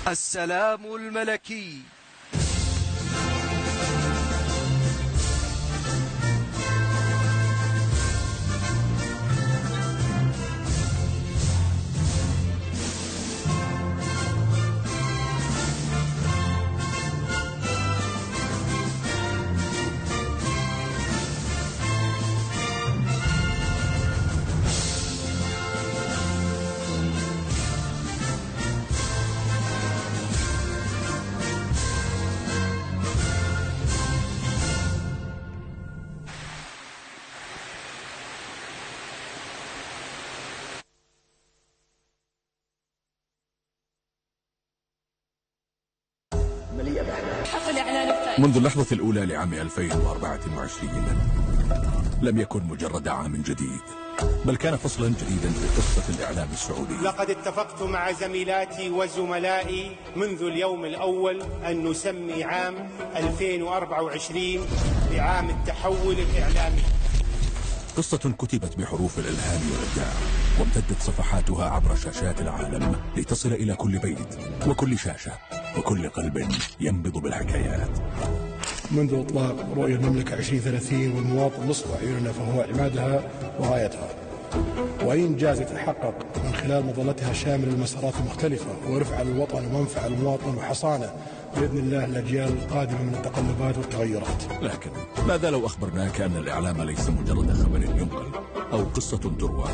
السلام الملكي. منذ اللحظة الأولى لعام 2024 لم يكن مجرد عام جديد، بل كان فصلا جديدا في قصة الإعلام السعودي. لقد اتفقت مع زميلاتي وزملائي منذ اليوم الأول أن نسمي عام 2024 بعام التحول الإعلامي. قصة كتبت بحروف الإلهام والإبداع، وامتدت صفحاتها عبر شاشات العالم لتصل إلى كل بيت وكل شاشة وكل قلب ينبض بالحكايات. منذ إطلاق رؤية المملكة 2030 والمواطن نصف أعيننا فهو عمادها وغايتها، وأي إنجاز يتحقق من خلال مظلتها شامل المسارات المختلفة ورفعة للوطن ومنفعة للمواطن وحصانة بإذن الله الأجيال القادمة من التقلبات والتغيرات. لكن ماذا لو أخبرناك أن الإعلام ليس مجرد خبر ينقل أو قصة تروى،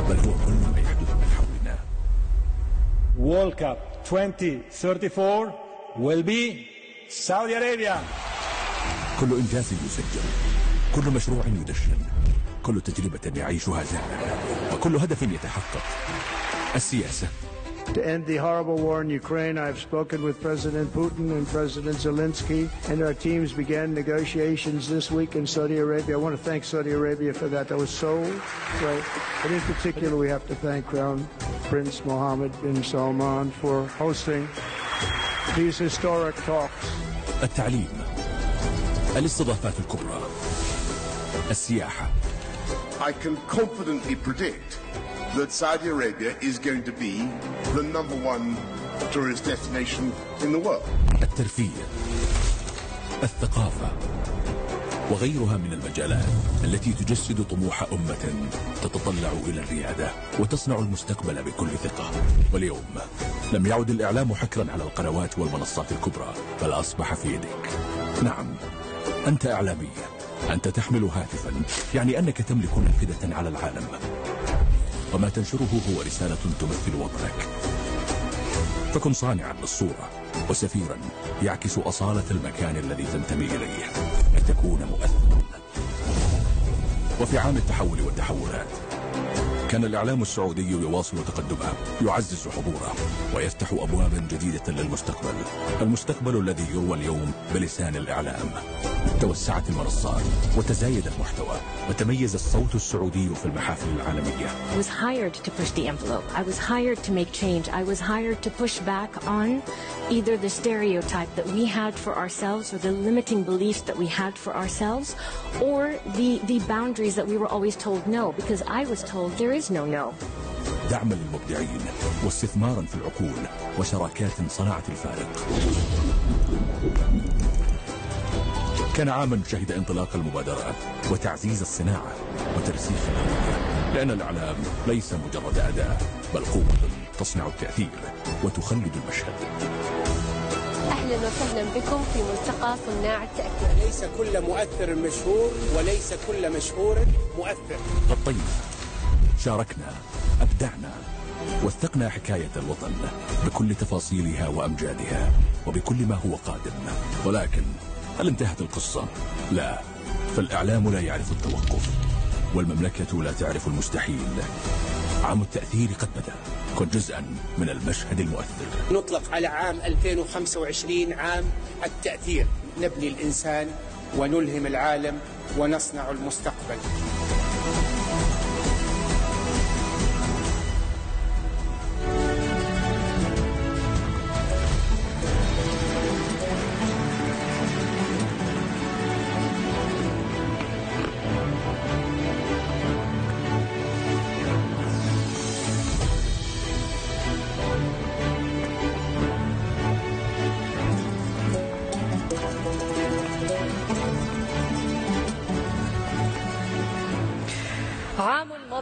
بل هو كل ما يحدث من حولنا. World Cup 2034 will be Saudi Arabia. كل إنجاز يسجل، كل مشروع يدشن، كل تجربة يعيشها زمن، وكل هدف يتحقق. السياسة. To end the horrible war in Ukraine, I've spoken with President Putin and President Zelensky, and our teams began negotiations this week in Saudi Arabia. I want to thank Saudi Arabia for that. That was so great. And in particular, we have to thank Crown Prince Mohammed bin Salman for hosting these historic talks. التعليم، الاستضافات الكبرى، السياحة. I can confidently predict that Saudi Arabia is going to be the #1 tourist destination in the world. الترفيه، الثقافة، وغيرها من المجالات التي تجسد طموح أمة تتطلع إلى الريادة وتصنع المستقبل بكل ثقة. واليوم لم يعد الإعلام حكرا على القنوات والمنصات الكبرى، بل أصبح في يدك. نعم، أنت إعلامي، أنت تحمل هاتفا، يعني أنك تملك نافذة على العالم، وما تنشره هو رسالة تمثل وطنك. فكن صانعا للصورة وسفيرا يعكس أصالة المكان الذي تنتمي إليه، لتكون مؤثرا. وفي عام التحول والتحولات كان الإعلام السعودي يواصل تقدمه، يعزز حضوره ويفتح أبوابا جديدة للمستقبل، المستقبل الذي يروى اليوم بلسان الإعلام. توسعت المنصات وتزايد المحتوى وتميز الصوت السعودي في المحافل العالمية. I was hired to push the envelope. I was hired to make change. I was hired to push back on either the stereotype that we had for ourselves or the limiting beliefs that we had for ourselves, or the boundaries that we were always told no, because I was told there is no no. دعما للمبدعين واستثمارا في العقول وشراكات صنعت الفارق. كان عاما شهد انطلاق المبادرات وتعزيز الصناعة وترسيخ الهوية، لأن الإعلام ليس مجرد أداة، بل قوة تصنع التأثير وتخلد المشهد. أهلا وسهلا بكم في ملتقى صناع التأثير. ليس كل مؤثر مشهور وليس كل مشهور مؤثر. غطينا، شاركنا، أبدعنا، وثقنا حكاية الوطن بكل تفاصيلها وأمجادها وبكل ما هو قادم. ولكن هل انتهت القصة؟ لا، فالإعلام لا يعرف التوقف، والمملكة لا تعرف المستحيل. عام التأثير قد بدأ، كن جزءا من المشهد المؤثر. نطلق على عام 2025 عام التأثير، نبني الإنسان ونلهم العالم ونصنع المستقبل.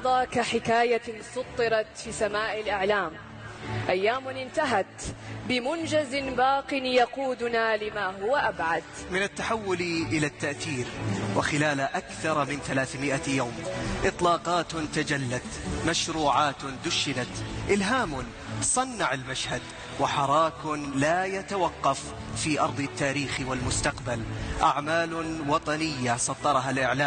مضى كحكاية سطرت في سماء الإعلام، أيام انتهت بمنجز باق يقودنا لما هو أبعد. من التحول إلى التأثير، وخلال أكثر من 300 يوم إطلاقات تجلت، مشروعات دشنت، إلهام صنع المشهد، وحراك لا يتوقف في أرض التاريخ والمستقبل، أعمال وطنية سطرها الإعلام.